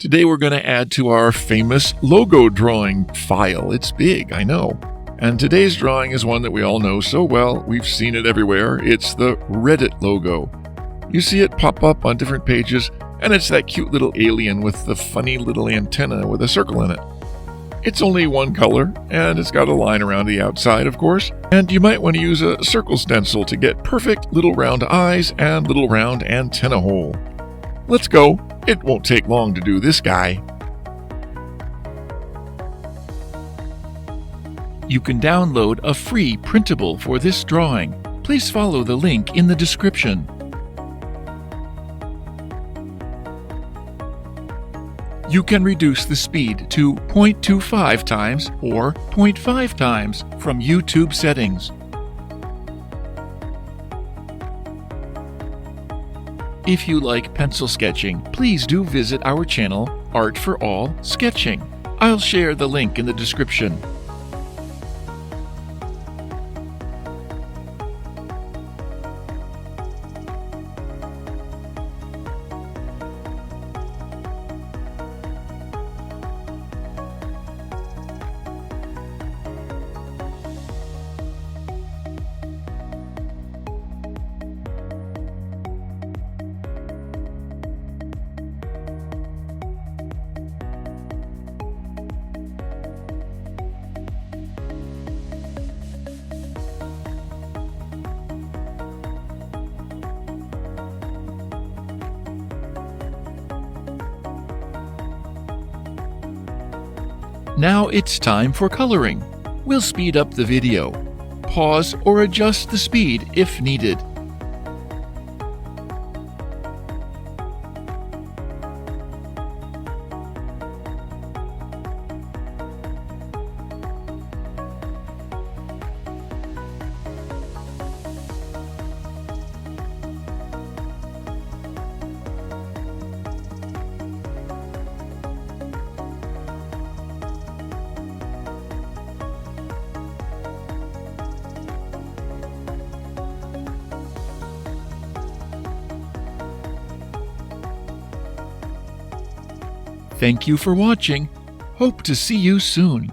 Today we're going to add to our famous logo drawing file. It's big, I know. And today's drawing is one that we all know so well. We've seen it everywhere. It's the Reddit logo. You see it pop up on different pages, and it's that cute little alien with the funny little antenna with a circle in it. It's only one color, and it's got a line around the outside, of course. And you might want to use a circle stencil to get perfect little round eyes and little round antenna hole. Let's go. It won't take long to do this guy. You can download a free printable for this drawing. Please follow the link in the description. You can reduce the speed to 0.25 times or 0.5 times from YouTube settings. If you like pencil sketching, please do visit our channel, Art for All Sketching. I'll share the link in the description. Now it's time for coloring. We'll speed up the video. Pause or adjust the speed if needed. Thank you for watching. Hope to see you soon.